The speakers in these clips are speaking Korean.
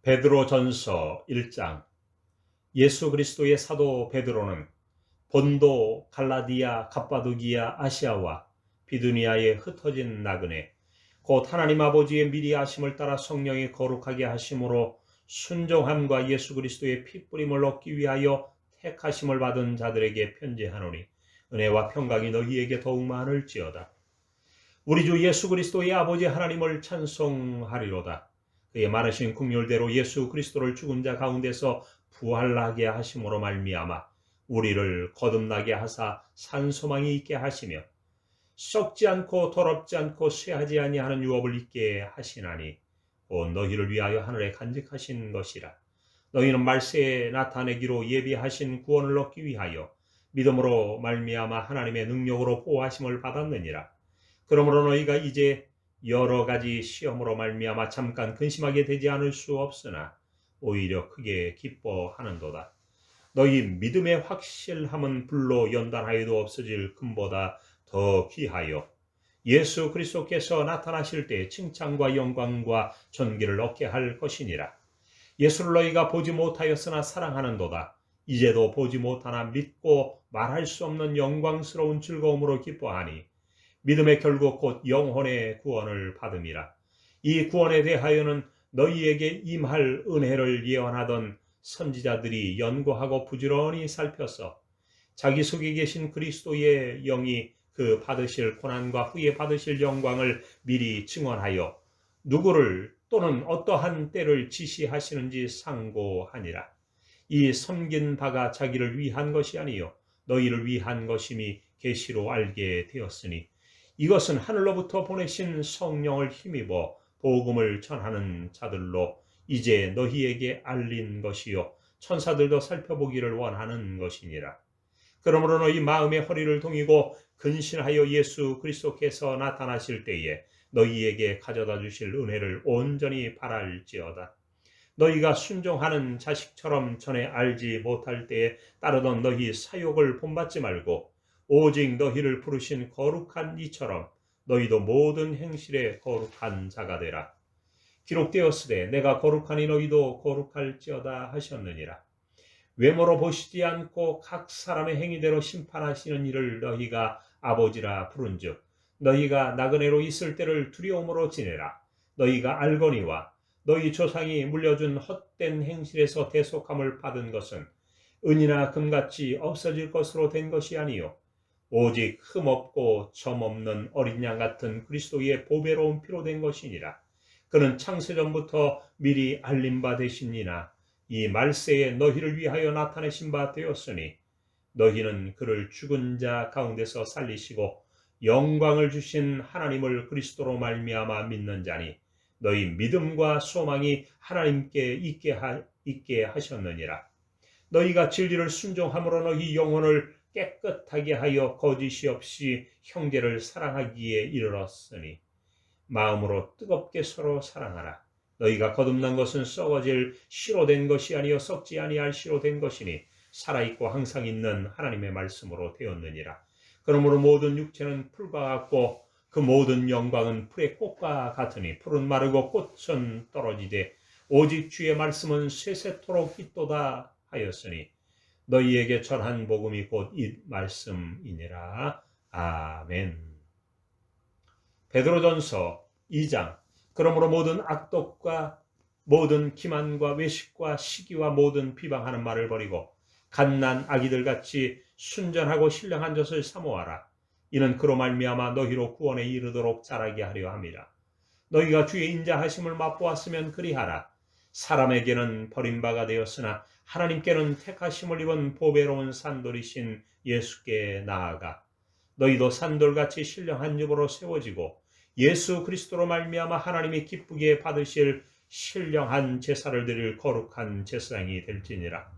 베드로전서 1장. 예수 그리스도의 사도 베드로는 본도, 갈라디아, 갑바도기아, 아시아와 비두니아에 흩어진 나그네 곧 하나님 아버지의 미리 아심을 따라 성령이 거룩하게 하심으로 순종함과 예수 그리스도의 피뿌림을 얻기 위하여 택하심을 받은 자들에게 편지하노니 은혜와 평강이 너희에게 더욱 많을지어다. 우리 주 예수 그리스도의 아버지 하나님을 찬송하리로다. 그의 많으신 긍휼대로 예수 그리스도를 죽은 자 가운데서 부활하게 하심으로 말미암아 우리를 거듭나게 하사 산 소망이 있게 하시며 썩지 않고 더럽지 않고 쇠하지 아니하는 유업을 있게 하시나니 곧 너희를 위하여 하늘에 간직하신 것이라. 너희는 말세에 나타내기로 예비하신 구원을 얻기 위하여 믿음으로 말미암아 하나님의 능력으로 보호하심을 받았느니라. 그러므로 너희가 이제 여러 가지 시험으로 말미암아 잠깐 근심하게 되지 않을 수 없으나 오히려 크게 기뻐하는도다. 너희 믿음의 확실함은 불로 연단하여도 없어질 금보다 더 귀하여 예수 그리스도께서 나타나실 때 칭찬과 영광과 존귀를 얻게 할 것이니라. 예수를 너희가 보지 못하였으나 사랑하는도다. 이제도 보지 못하나 믿고 말할 수 없는 영광스러운 즐거움으로 기뻐하니 믿음의 결국 곧 영혼의 구원을 받음이라. 이 구원에 대하여는 너희에게 임할 은혜를 예언하던 선지자들이 연구하고 부지런히 살펴서 자기 속에 계신 그리스도의 영이 그 받으실 고난과 후에 받으실 영광을 미리 증언하여 누구를 또는 어떠한 때를 지시하시는지 상고하니라. 이 섬긴 바가 자기를 위한 것이 아니요 너희를 위한 것임이 계시로 알게 되었으니 이것은 하늘로부터 보내신 성령을 힘입어 복음을 전하는 자들로 이제 너희에게 알린 것이요 천사들도 살펴보기를 원하는 것이니라. 그러므로 너희 마음의 허리를 동이고 근신하여 예수 그리스도께서 나타나실 때에 너희에게 가져다 주실 은혜를 온전히 바랄지어다. 너희가 순종하는 자식처럼 전에 알지 못할 때에 따르던 너희 사욕을 본받지 말고 오직 너희를 부르신 거룩한 이처럼 너희도 모든 행실에 거룩한 자가 되라. 기록되었으되 내가 거룩하니 너희도 거룩할지어다 하셨느니라. 외모로 보시지 않고 각 사람의 행위대로 심판하시는 이를 너희가 아버지라 부른즉 너희가 나그네로 있을 때를 두려움으로 지내라. 너희가 알거니와 너희 조상이 물려준 헛된 행실에서 대속함을 받은 것은 은이나 금같이 없어질 것으로 된 것이 아니요 오직 흠없고 점없는 어린 양 같은 그리스도의 보배로운 피로 된 것이니라. 그는 창세전부터 미리 알린 바 되시니나 이 말세에 너희를 위하여 나타내신 바 되었으니 너희는 그를 죽은 자 가운데서 살리시고 영광을 주신 하나님을 그리스도로 말미암아 믿는 자니 너희 믿음과 소망이 하나님께 있게 하셨느니라. 너희가 진리를 순종함으로 너희 영혼을 깨끗하게 하여 거짓이 없이 형제를 사랑하기에 이르렀으니 마음으로 뜨겁게 서로 사랑하라. 너희가 거듭난 것은 썩어질 씨로 된 것이 아니요 썩지 아니할 씨로 된 것이니 살아있고 항상 있는 하나님의 말씀으로 되었느니라. 그러므로 모든 육체는 풀과 같고 그 모든 영광은 풀의 꽃과 같으니 풀은 마르고 꽃은 떨어지되 오직 주의 말씀은 세세토록 있도다 하였으니 너희에게 전한 복음이 곧 이 말씀이니라. 아멘. 베드로전서 2장. 그러므로 모든 악독과 모든 기만과 외식과 시기와 모든 비방하는 말을 버리고 갓난 아기들같이 순전하고 신령한 젖을 사모하라. 이는 그로 말미암아 너희로 구원에 이르도록 자라게 하려 함이라. 너희가 주의 인자하심을 맛보았으면 그리하라. 사람에게는 버림바가 되었으나 하나님께는 택하심을 입은 보배로운 산돌이신 예수께 나아가 너희도 산돌같이 신령한 유보로 세워지고 예수 그리스도로 말미암아 하나님이 기쁘게 받으실 신령한 제사를 드릴 거룩한 제사장이 될지니라.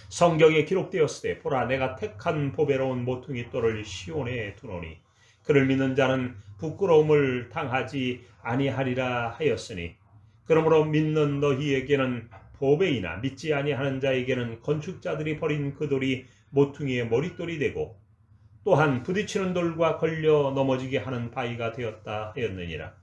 성경에 기록되었으되 보라 내가 택한 보배로운 모퉁이 돌을 시온에 두노니 그를 믿는 자는 부끄러움을 당하지 아니하리라 하였으니 그러므로 믿는 너희에게는 보배이나 믿지 아니하는 자에게는 건축자들이 버린 그 돌이 모퉁이의 머릿돌이 되고 또한 부딪히는 돌과 걸려 넘어지게 하는 바위가 되었다 하였느니라.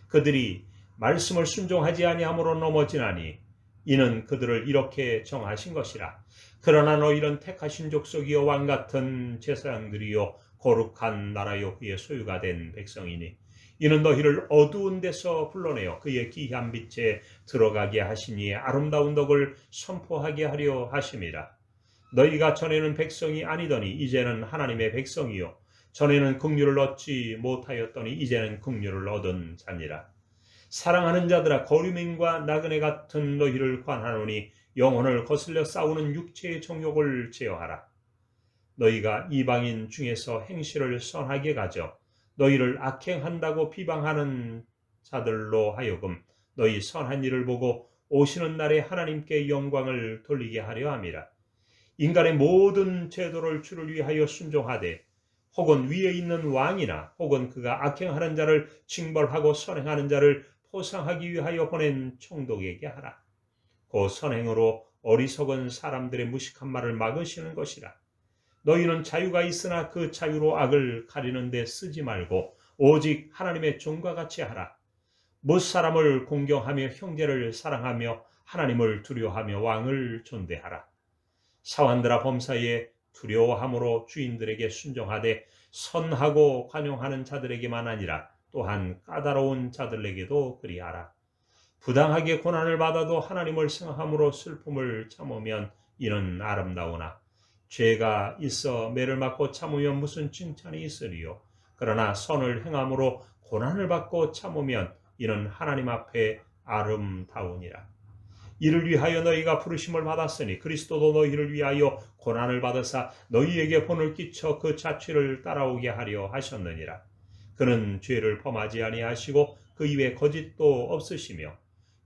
그들이 말씀을 순종하지 아니함으로 넘어지나니 이는 그들을 이렇게 정하신 것이라. 그러나 너희는 택하신 족속이요 왕같은 제사장들이요 거룩한 나라요 그의 소유가 된 백성이니 이는 너희를 어두운 데서 불러내어 그의 기이한 빛에 들어가게 하시니 아름다운 덕을 선포하게 하려 하심이라. 너희가 전에는 백성이 아니더니 이제는 하나님의 백성이요 전에는 긍휼을 얻지 못하였더니 이제는 긍휼을 얻은 자니라. 사랑하는 자들아, 거류민과 나그네 같은 너희를 관하노니 영혼을 거슬려 싸우는 육체의 정욕을 제어하라. 너희가 이방인 중에서 행실을 선하게 가져 너희를 악행한다고 비방하는 자들로 하여금 너희 선한 일을 보고 오시는 날에 하나님께 영광을 돌리게 하려 함이라. 인간의 모든 제도를 주를 위하여 순종하되 혹은 위에 있는 왕이나 혹은 그가 악행하는 자를 징벌하고 선행하는 자를 포상하기 위하여 보낸 총독에게 하라. 그 선행으로 어리석은 사람들의 무식한 말을 막으시는 것이라. 너희는 자유가 있으나 그 자유로 악을 가리는 데 쓰지 말고 오직 하나님의 종과 같이 하라. 무사람을 공경하며 형제를 사랑하며 하나님을 두려워하며 왕을 존대하라. 사환들아, 범사에 두려워함으로 주인들에게 순종하되 선하고 관용하는 자들에게만 아니라 또한 까다로운 자들에게도 그리하라. 부당하게 고난을 받아도 하나님을 생각함으로 슬픔을 참으면 이는 아름다우나 죄가 있어 매를 맞고 참으면 무슨 칭찬이 있으리요. 그러나 선을 행함으로 고난을 받고 참으면 이는 하나님 앞에 아름다우니라. 이를 위하여 너희가 부르심을 받았으니 그리스도도 너희를 위하여 고난을 받으사 너희에게 본을 끼쳐 그 자취를 따라오게 하려 하셨느니라. 그는 죄를 범하지 아니하시고 그 입에 거짓도 없으시며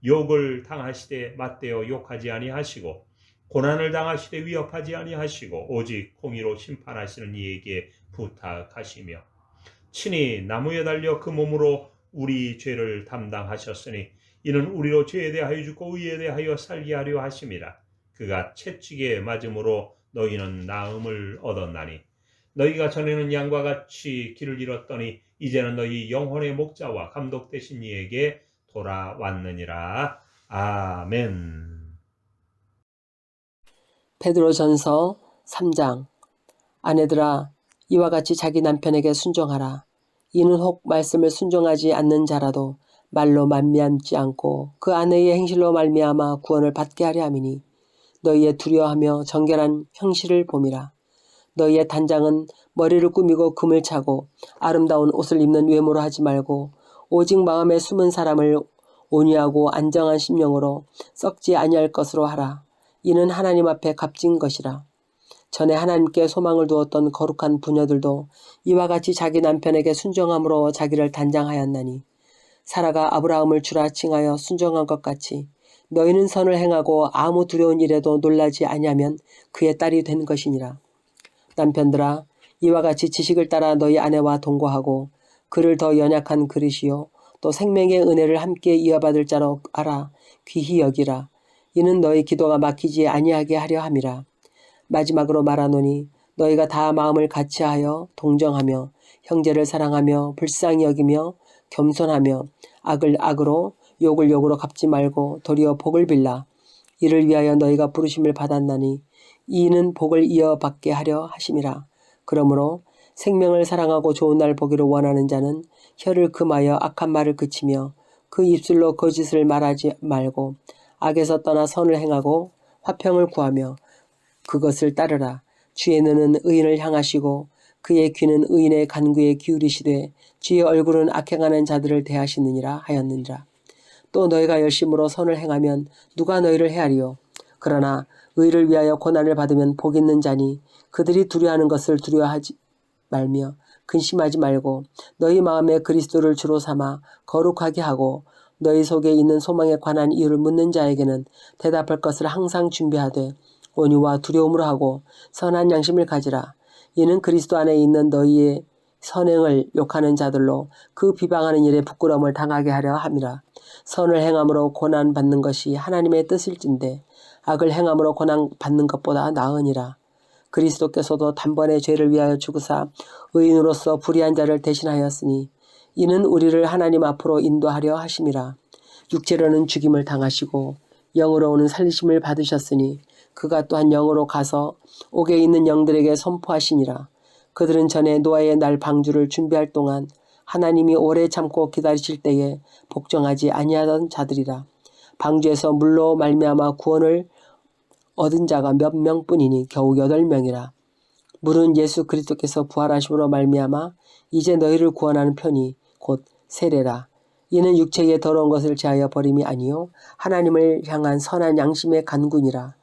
욕을 당하시되 맞대어 욕하지 아니하시고 고난을 당하시되 위협하지 아니하시고 오직 공의로 심판하시는 이에게 부탁하시며 친히 나무에 달려 그 몸으로 우리 죄를 담당하셨으니 이는 우리로 죄에 대하여 죽고 의에 대하여 살게 하려 하심이라. 그가 채찍에 맞음으로 너희는 나음을 얻었나니 너희가 전에는 양과 같이 길을 잃었더니 이제는 너희 영혼의 목자와 감독 되신 이에게 돌아왔느니라. 아멘. 베드로전서 3장. 아내들아, 이와 같이 자기 남편에게 순종하라. 이는 혹 말씀을 순종하지 않는 자라도 말로 말미암지 않고 그 아내의 행실로 말미암아 구원을 받게 하려 함이니 너희의 두려워하며 정결한 형실을 봄이라. 너희의 단장은 머리를 꾸미고 금을 차고 아름다운 옷을 입는 외모로 하지 말고 오직 마음에 숨은 사람을 온유하고 안정한 심령으로 썩지 아니할 것으로 하라. 이는 하나님 앞에 값진 것이라. 전에 하나님께 소망을 두었던 거룩한 부녀들도 이와 같이 자기 남편에게 순종함으로 자기를 단장하였나니 사라가 아브라함을 주라 칭하여 순종한 것 같이 너희는 선을 행하고 아무 두려운 일에도 놀라지 아니하면 그의 딸이 된 것이니라. 남편들아, 이와 같이 지식을 따라 너희 아내와 동거하고 그를 더 연약한 그릇이요 또 생명의 은혜를 함께 이어받을 자로 알아 귀히 여기라. 이는 너희 기도가 막히지 아니하게 하려 함이라. 마지막으로 말하노니 너희가 다 마음을 같이하여 동정하며 형제를 사랑하며 불쌍히 여기며 겸손하며 악을 악으로 욕을 욕으로 갚지 말고 도리어 복을 빌라. 이를 위하여 너희가 부르심을 받았나니 이는 복을 이어받게 하려 하심이라. 그러므로 생명을 사랑하고 좋은 날 보기를 원하는 자는 혀를 금하여 악한 말을 그치며 그 입술로 거짓을 말하지 말고 악에서 떠나 선을 행하고 화평을 구하며 그것을 따르라. 주의 눈은 의인을 향하시고 그의 귀는 의인의 간구에 기울이시되 주의 얼굴은 악행하는 자들을 대하시느니라 하였느니라. 또 너희가 열심으로 선을 행하면 누가 너희를 헤아리요. 그러나 의를 위하여 고난을 받으면 복 있는 자니 그들이 두려워하는 것을 두려워하지 말며 근심하지 말고 너희 마음에 그리스도를 주로 삼아 거룩하게 하고 너희 속에 있는 소망에 관한 이유를 묻는 자에게는 대답할 것을 항상 준비하되 온유와 두려움으로 하고 선한 양심을 가지라. 이는 그리스도 안에 있는 너희의 선행을 욕하는 자들로 그 비방하는 일에 부끄러움을 당하게 하려 함이라. 선을 행함으로 고난 받는 것이 하나님의 뜻일진데 악을 행함으로 고난 받는 것보다 나으니라. 그리스도께서도 단번에 죄를 위하여 죽으사 의인으로서 불의한 자를 대신하였으니 이는 우리를 하나님 앞으로 인도하려 하심이라. 육체로는 죽임을 당하시고 영으로는 살리심을 받으셨으니 그가 또한 영으로 가서 옥에 있는 영들에게 선포하시니라. 그들은 전에 노아의 날 방주를 준비할 동안 하나님이 오래 참고 기다리실 때에 복종하지 아니하던 자들이라. 방주에서 물로 말미암아 구원을 얻은 자가 몇 명뿐이니 겨우 8명이라. 물은 예수 그리스도께서 부활하심으로 말미암아 이제 너희를 구원하는 편이 곧 세례라. 이는 육체의 더러운 것을 제하여 버림이 아니요 하나님을 향한 선한 양심의 간군이라.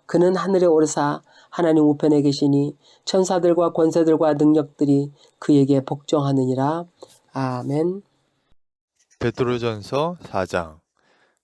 그는 하늘에 오르사 하나님 우편에 계시니 천사들과 권세들과 능력들이 그에게 복종하느니라. 아멘. 베드로전서 4장.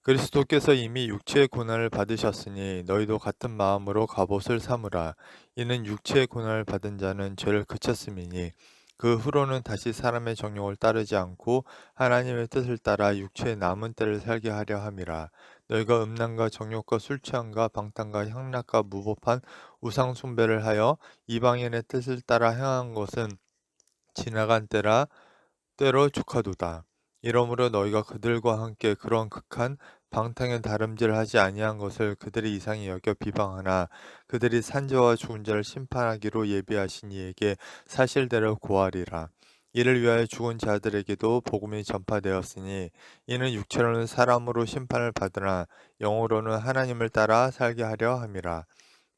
그리스도께서 이미 육체의 고난을 받으셨으니 너희도 같은 마음으로 갑옷을 삼으라. 이는 육체의 고난을 받은 자는 죄를 그쳤음이니 그 후로는 다시 사람의 정욕을 따르지 않고 하나님의 뜻을 따라 육체의 남은 때를 살게 하려 함이라. 너희가 음란과 정욕과 술 취함과 방탕과 향락과 무법한 우상 숭배를 하여 이방인의 뜻을 따라 행한 것은 지나간 때로 족하도다. 이러므로 너희가 그들과 함께 그런 극한 방탕의 다름질하지 아니한 것을 그들이 이상히 여겨 비방하나 그들이 산자와 죽은 자를 심판하기로 예비하신 이에게 사실대로 고하리라. 이를 위하여 죽은 자들에게도 복음이 전파되었으니 이는 육체로는 사람으로 심판을 받으나 영으로는 하나님을 따라 살게 하려 함이라.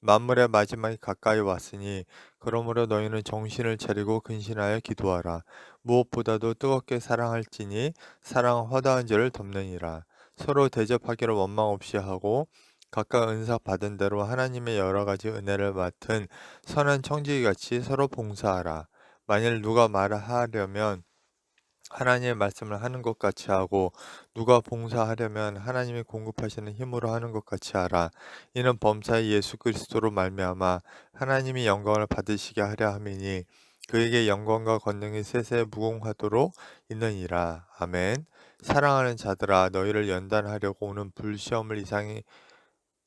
만물의 마지막이 가까이 왔으니 그러므로 너희는 정신을 차리고 근신하여 기도하라. 무엇보다도 뜨겁게 사랑할지니 사랑은 허다한 죄를 덮느니라. 서로 대접하기를 원망 없이 하고 각각 은사 받은 대로 하나님의 여러 가지 은혜를 맡은 선한 청지기같이 서로 봉사하라. 만일 누가 말하려면 하나님의 말씀을 하는 것 같이 하고 누가 봉사하려면 하나님이 공급하시는 힘으로 하는 것 같이 하라. 이는 범사의 예수 그리스도로 말미암아 하나님이 영광을 받으시게 하려 함이니 그에게 영광과 권능이 세세 무궁하도록 있느니라. 아멘. 사랑하는 자들아 너희를 연단하려고 오는 불시험을 이상히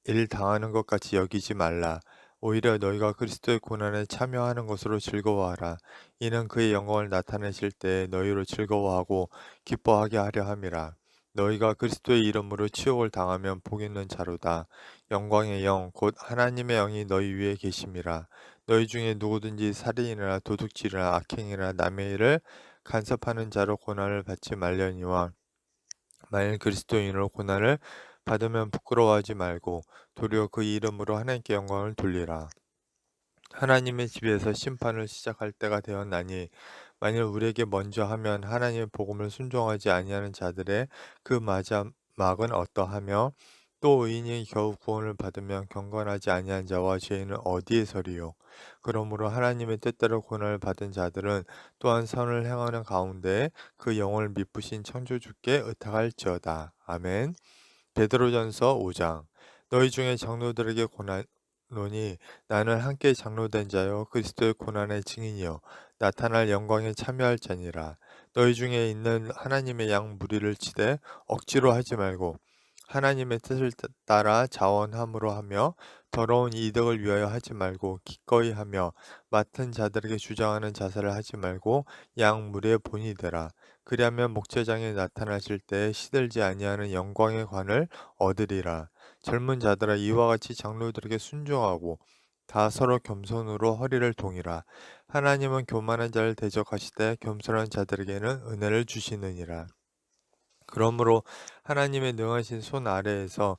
일 당하는 것 같이 여기지 말라. 오히려 너희가 그리스도의 고난에 참여하는 것으로 즐거워하라. 이는 그의 영광을 나타내실 때 너희로 즐거워하고 기뻐하게 하려 함이라. 너희가 그리스도의 이름으로 치욕을 당하면 복 있는 자로다. 영광의 영, 곧 하나님의 영이 너희 위에 계심이라. 너희 중에 누구든지 살인이나 도둑질이나 악행이나 남의 일을 간섭하는 자로 고난을 받지 말려니와 만일 그리스도인으로 고난을 받으면 부끄러워하지 말고 도리어 그 이름으로 하나님께 영광을 돌리라. 하나님의 집에서 심판을 시작할 때가 되었나니 만일 우리에게 먼저 하면 하나님의 복음을 순종하지 아니하는 자들의 그 마지막은 어떠하며 또 의인이 겨우 구원을 받으면 경건하지 아니한 자와 죄인은 어디에 서리요. 그러므로 하나님의 뜻대로 고난을 받은 자들은 또한 선을 행하는 가운데 그 영혼을 미쁘신 창조주께 의탁할지어다. 아멘. 베드로전서 5장. 너희 중에 장로들에게 고난노니 나는 함께 장로된 자여 그리스도의 고난의 증인이요 나타날 영광에 참여할 자니라. 너희 중에 있는 하나님의 양 무리를 치되 억지로 하지 말고 하나님의 뜻을 따라 자원함으로 하며 더러운 이득을 위하여 하지 말고 기꺼이 하며 맡은 자들에게 주장하는 자세를 하지 말고 양 무리의 본이 되라. 그리하면 목재장에 나타나실 때에 시들지 아니하는 영광의 관을 얻으리라. 젊은 자들아 이와 같이 장로들에게 순종하고 다 서로 겸손으로 허리를 동이라. 하나님은 교만한 자를 대적하시되 겸손한 자들에게는 은혜를 주시느니라. 그러므로 하나님의 능하신 손 아래에서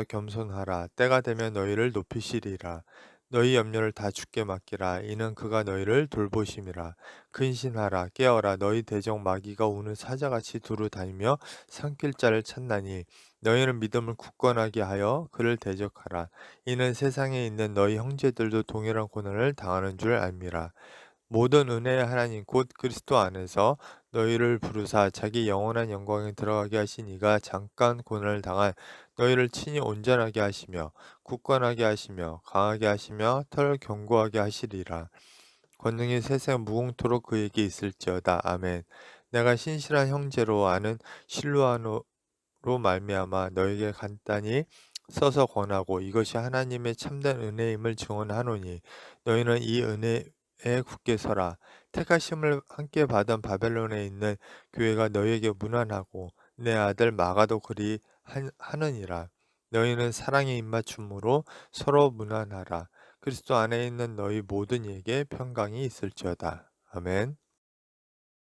겸손하라. 때가 되면 너희를 높이시리라. 너희 염려를 다 주께 맡기라. 이는 그가 너희를 돌보심이라. 근신하라. 깨어라. 너희 대적 마귀가 우는 사자같이 두루 다니며 삼킬 자를 찾나니 너희는 믿음을 굳건하게 하여 그를 대적하라. 이는 세상에 있는 너희 형제들도 동일한 고난을 당하는 줄 알미라. 모든 은혜의 하나님 곧 그리스도 안에서 너희를 부르사 자기 영원한 영광에 들어가게 하신 이가 잠깐 고난을 당한 너희를 친히 온전하게 하시며 굳건하게 하시며 강하게 하시며 털 견고하게 하시리라. 권능이 세상 무궁토록 그에게 있을지어다. 아멘. 내가 신실한 형제로 아는 실로아노로 말미암아 너에게 간단히 써서 권하고 이것이 하나님의 참된 은혜임을 증언하노니 너희는 이 은혜에 굳게 서라. 택하심을 함께 받은 바벨론에 있는 교회가 너희에게 문안하고 내 아들 마가도 그리 하느니라. 너희는 사랑의 입맞춤으로 서로 문안하라. 그리스도 안에 있는 너희 모든 이에게 평강이 있을지어다. 아멘.